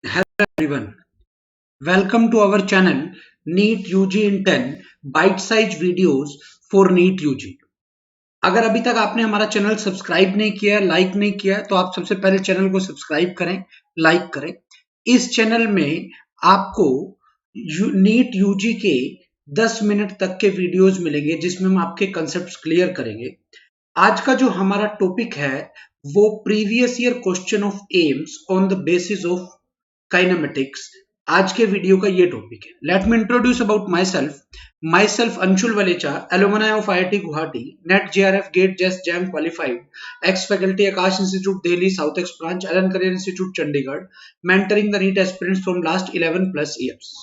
Hello everyone, welcome to our channel NEET UG in 10 bite-sized videos for NEET UG। अगर अभी तक आपने हमारा चैनल सब्सक्राइब नहीं किया, लाइक नहीं किया, तो आप सबसे पहले चैनल को सब्सक्राइब करें, लाइक करें। इस चैनल में आपको नीट यूजी के 10 मिनट तक के वीडियोस मिलेंगे जिसमें हम आपके कंसेप्ट क्लियर करेंगे। आज का जो हमारा टॉपिक है वो previous year question of AIIMS on the basis of kinematics. आज के वीडियो का ये टॉपिक है। Let me introduce about myself Anshul Walecha, alumni of IIT Guwahati, NET JRF GATE JEST JAM qualified, ex faculty Aakash institute Delhi south ex branch, Allen career institute Chandigarh, mentoring the NEET aspirants from last 11 plus years.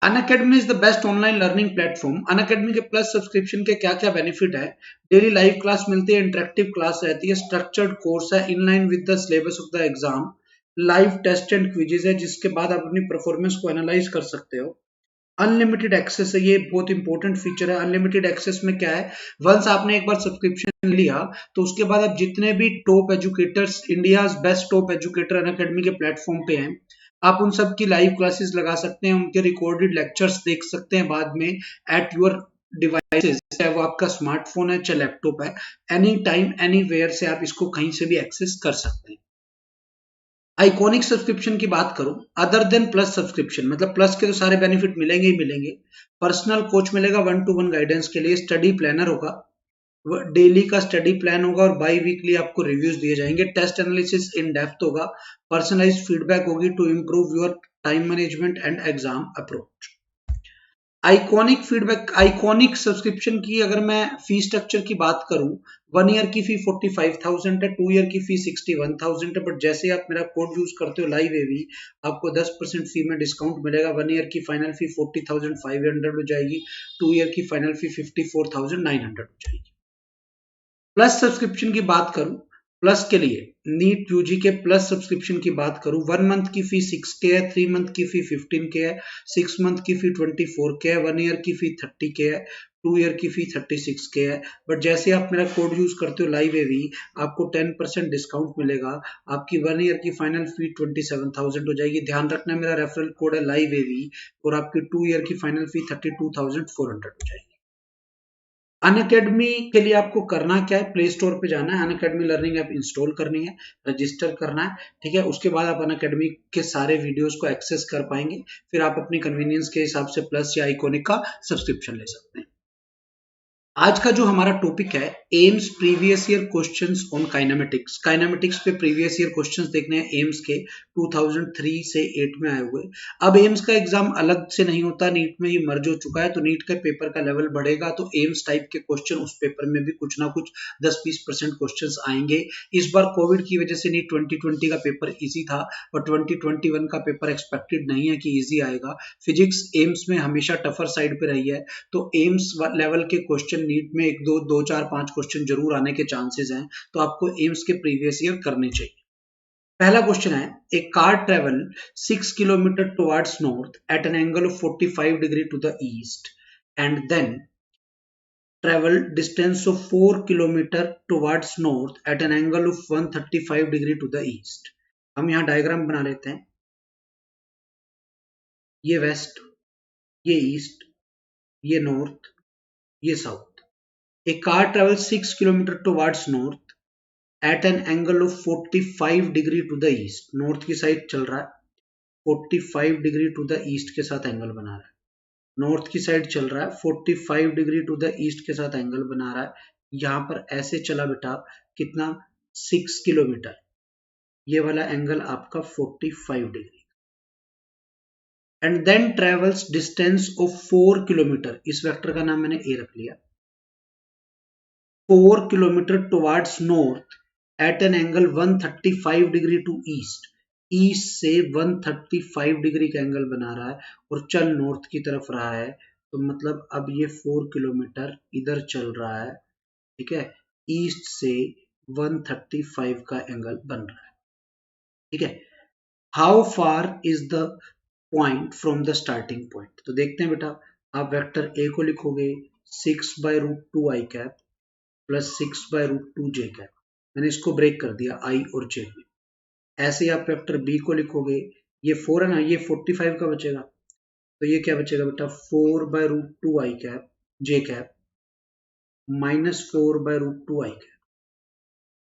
Unacademy is the best online learning platform. Unacademy के plus subscription के क्या क्या benefit है? Daily live class मिलती है, interactive class रहती है, structured course है in line with the syllabus of the exam, live test and quizzes है जिसके बाद आप अपनी परफॉर्मेंस को एनालाइज कर सकते हो। अनलिमिटेड एक्सेस है, ये बहुत इंपॉर्टेंट फीचर है। अनलिमिटेड एक्सेस में क्या है, वंस आपने एक बार सब्सक्रिप्शन लिया तो उसके बाद आप जितने भी top educators, India best top educator Unacademy के प्लेटफॉर्म पे हैं, आप उन सब की लाइव क्लासेस लगा सकते हैं, उनके रिकॉर्डेड लेक्चर्स देख सकते हैं बाद में एट योर डिवाइसेस, चाहे वो आपका स्मार्टफोन है चाहे लैपटॉप है, एनी टाइम एनी वेयर से आप इसको कहीं से भी एक्सेस कर सकते हैं। आइकॉनिक सब्सक्रिप्शन की बात करूं, अदर देन प्लस सब्सक्रिप्शन, मतलब प्लस के तो सारे बेनिफिट मिलेंगे ही मिलेंगे। पर्सनल कोच मिलेगा 1-to-1 गाइडेंस के लिए, स्टडी प्लानर होगा, डेली का स्टडी प्लान होगा और बाई वीकली आपको रिव्यूज दिए जाएंगे, टेस्ट एनालिसिस इन डेप्थ होगा, पर्सनलाइज्ड फीडबैक होगी to improve your time management and exam approach. Iconic subscription की अगर मैं फी स्ट्रक्चर की बात करूं, 1 ईयर की फी 45,000 है, 2 ईयर की फी 61,000 है, बट जैसे आप मेरा कोड यूज करते हो लाइव एवी, आपको 10% फी में डिस्काउंट मिलेगा। 1 ईयर की फाइनल फी 40,500 हो जाएगी, 2 ईयर की फाइनल फी 54,900 हो जाएगी। प्लस सब्सक्रिप्शन की बात करूं, प्लस के लिए नीट यूजी के प्लस सब्सक्रिप्शन की बात करूं, 1 मंथ की फी 6K है, 3 मंथ की फी 15K है, 6 मंथ की फी 24K है, 1 ईयर की फी 30K है, 2 ईयर की फी 36K है। बट जैसे आप मेरा कोड यूज करते हो लाइव एवी, आपको 10% डिस्काउंट मिलेगा, आपकी 1 ईयर की फाइनल फी 27,000 हो जाएगी। ध्यान रखना मेरा रेफरल कोड है लाइव एवी, और आपकी 2 ईयर की फाइनल फी 32,400 हो जाएगी। अनअकैडमी के लिए आपको करना क्या है, प्ले स्टोर पे जाना है, अनअकैडमी लर्निंग ऐप इंस्टॉल करनी है, रजिस्टर करना है, ठीक है। उसके बाद आप अनअकैडमी के सारे वीडियोस को एक्सेस कर पाएंगे, फिर आप अपनी कन्वीनियंस के हिसाब से प्लस या आइकॉनिक का सब्सक्रिप्शन ले सकते हैं। आज का जो हमारा टॉपिक है, AIIMS previous year questions on kinematics. Kinematics पे प्रीवियस ईयर क्वेश्चंस देखने हैं एम्स के 2003 से 8 में आए हुए। अब एम्स का एग्जाम अलग से नहीं होता, नीट में ही मर्ज हो चुका है, तो नीट के पेपर का लेवल बढ़ेगा तो एम्स टाइप के क्वेश्चन उस पेपर में भी कुछ ना कुछ 10-20% क्वेश्चन आएंगे। इस बार कोविड की वजह से नीट 2020 का पेपर ईजी था, और 2021 का पेपर एक्सपेक्टेड नहीं है कि ईजी आएगा। फिजिक्स एम्स में हमेशा टफर साइड पे रही है, तो एम्स लेवल के क्वेश्चन नीट में 1-2, 4-5 क्वेश्चन जरूर आने के चांसेस हैं, तो आपको एम्स के प्रीवियस ईयर करने चाहिए। पहला क्वेश्चन है, a car travel 6 kilometre towards north at an angle of 45 degree to the east and then travel distance of 4 kilometre towards north at an angle of 135 degree to the east. हम यहाँ diagram बना लेते हैं, ये waste, ये east, ये north, ये south. A car travels 6 kilometers towards north at an angle of 45 degree to the east. North की साइड चल रहा है, 45 डिग्री टू द ईस्ट के साथ एंगल बना रहा है। नॉर्थ की साइड चल रहा है, 45 डिग्री टू द ईस्ट के साथ एंगल बना रहा है। यहां पर ऐसे चला बेटा, कितना, 6 किलोमीटर, ये वाला एंगल आपका 45 degree, and then travels distance of 4 kilometre, इस वेक्टर का नाम मैंने ए रख लिया, 4 kilometre towards north at an angle 135 degree to east. East से 135 डिग्री का एंगल बना रहा है और चल नॉर्थ की तरफ रहा है, तो मतलब अब ये 4 किलोमीटर इधर चल रहा है, ठीक है, ईस्ट से 135 का एंगल बन रहा है, ठीक है। How far is the point from the starting point, तो देखते हैं बेटा, आप वेक्टर ए को लिखोगे 6/√2 आई कैप प्लस 6/√2 जे कैप। मैंने इसको ब्रेक कर दिया आई और जे में, ऐसे ही आप वेक्टर बी को लिखोगे, ये 4 है ना, ये 45 का बचेगा, तो ये क्या बचेगा बेटा, 4/√2 आई कैप जे कैप -4/√2 आई कैप।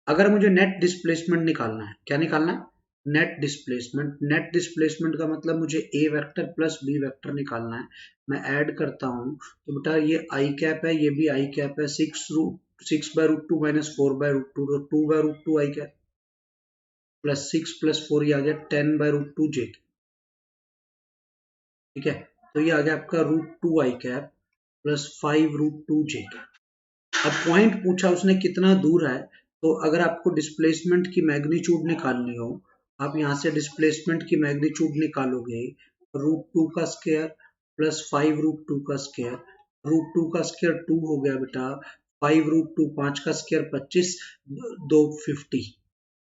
अगर मुझे नेट डिस्प्लेसमेंट निकालना है, क्या निकालना है, नेट डिस्प्लेसमेंट। नेट डिस्प्लेसमेंट का मतलब मुझे ए वेक्टर प्लस बी वेक्टर निकालना है। मैं ऐड करता हूं तो बेटा ये आई कैप है, ये भी आई कैप है, 6/√2 -4/√2, तो 2/√2 आई कैप प्लस 6 + 4, ये आ गया 10/√2 जे। ठीक है, तो ये आ गया आपका √2 आई कैप प्लस 5/√2 जे। अब पॉइंट पूछा उसने कितना दूर है, तो अगर आपको डिस्प्लेसमेंट की मैग्नीट्यूड निकालनी हो, आप यहाँ से डिस्प्लेसमेंट की मैग्नीट्यूड निकालोगे, √2 का स्क्वायर प्लस 5/√2 का स्क्वायर। √2 का स्क्वायर 2 हो गया बेटा, 5/√2 5 का स्क्वायर 25, 2 50,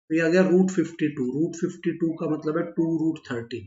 तो ये आ गया √52। √52 का मतलब है 2√30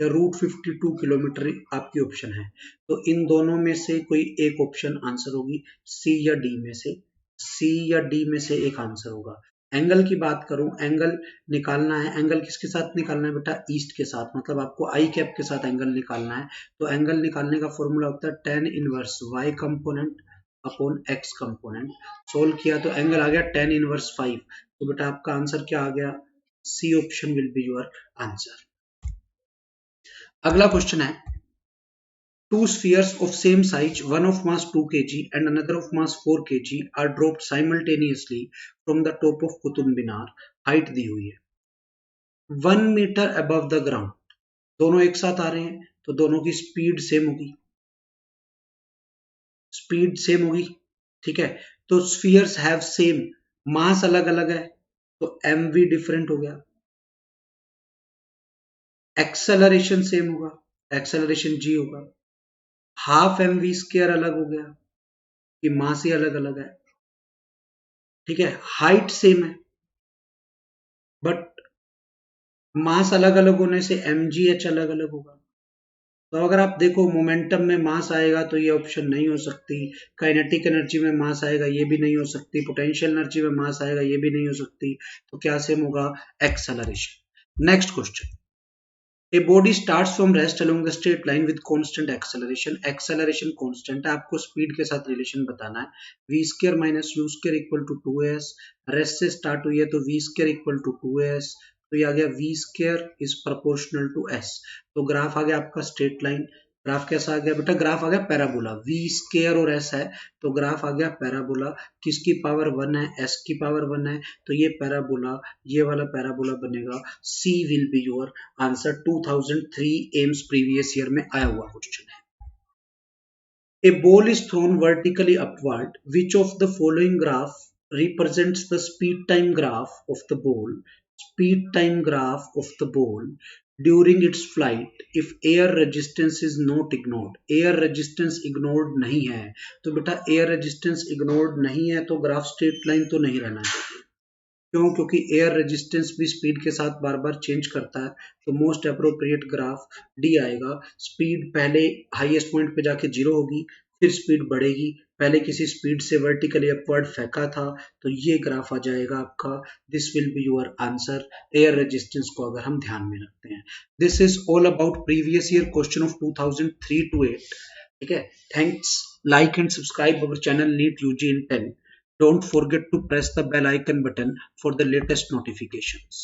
या √52 किलोमीटर आपकी ऑप्शन है। तो इन दोनों में से कोई एक ऑप्शन आंसर होगी, सी या डी में से, सी या डी में से एक आंसर होगा। एंगल की बात करूं, एंगल निकालना है, एंगल किसके साथ निकालना है बेटा, ईस्ट के साथ, मतलब आपको आई कैप के साथ एंगल निकालना है। तो एंगल निकालने का फॉर्मूला होता है tan inverse y component upon x component. Solve किया तो एंगल आ गया tan इनवर्स 5, तो बेटा आपका आंसर क्या आ गया, C option will be your answer. अगला क्वेश्चन है, two spheres of same size, one of mass 2 kg and another of mass 4 kg are dropped simultaneously from the top of Qutub Minar. Height दी हुई है 1 metre above the ground, दोनों एक साथ आ रहे हैं तो दोनों की स्पीड सेम होगी, स्पीड सेम होगी। ठीक है, तो स्फीयर्स हैव सेम, मास अलग अलग है तो mv डिफरेंट हो गया, एक्सेलरेशन सेम होगा, एक्सेलरेशन g होगा, हाफ mv² अलग हो गया कि मास ही अलग अलग है। ठीक है, हाइट सेम है बट मास अलग अलग होने से mgh अलग अलग होगा। तो अगर आप देखो मोमेंटम में मास आएगा तो ये ऑप्शन नहीं हो सकती, काइनेटिक एनर्जी में मास आएगा ये भी नहीं हो सकती, पोटेंशियल एनर्जी में मास आएगा ये भी नहीं हो सकती, तो क्या सेम होगा, acceleration. Next question, a body starts from rest along the straight line with constant acceleration, acceleration constant है, आपको स्पीड के साथ रिलेशन बताना है। v² - u² equal to 2s, rest से स्टार्ट हुई है तो v² इक्वल टू 2s, तो ये आ गया v² is proportional to s। तो ग्राफ आ गया आपका स्ट्रेट लाइन, ग्राफ कैसा आ गया बेटा, ग्राफ आ गया पैराबोला, v² और s है तो ग्राफ आ गया पैराबोला, किसकी पावर 1 है, s की पावर 1 है, तो ये पैराबोला, ये वाला पैराबोला बनेगा, C will be your answer. 2003 AIIMS previous year में आया हुआ क्वेश्चन है। A ball is thrown vertically upward. Which of the following graph represents the speed time graph of the ball? Speed time graph of the ball during its flight if air resistance is not ignored. Air resistance ignored नहीं है तो बेटा air resistance ignored नहीं है तो graph straight line तो नहीं रहना चाहिए। क्यों, क्योंकि एयर रेजिस्टेंस भी स्पीड के साथ बार बार चेंज करता है, तो मोस्ट अप्रोप्रिएट ग्राफ डी आएगा। स्पीड पहले हाईएस्ट पॉइंट पे जाके 0 होगी, फिर स्पीड बढ़ेगी, पहले किसी स्पीड से वर्टिकली अपवर्ड फेंका था, तो ये ग्राफ आ जाएगा आपका, this will be your answer, air resistance को अगर हम ध्यान में रखते हैं। This is all about previous year question of 2003 to 8। ठीक है, thanks, like and subscribe our channel NEET UG in 10। Don't forget to press the bell icon button for the latest notifications.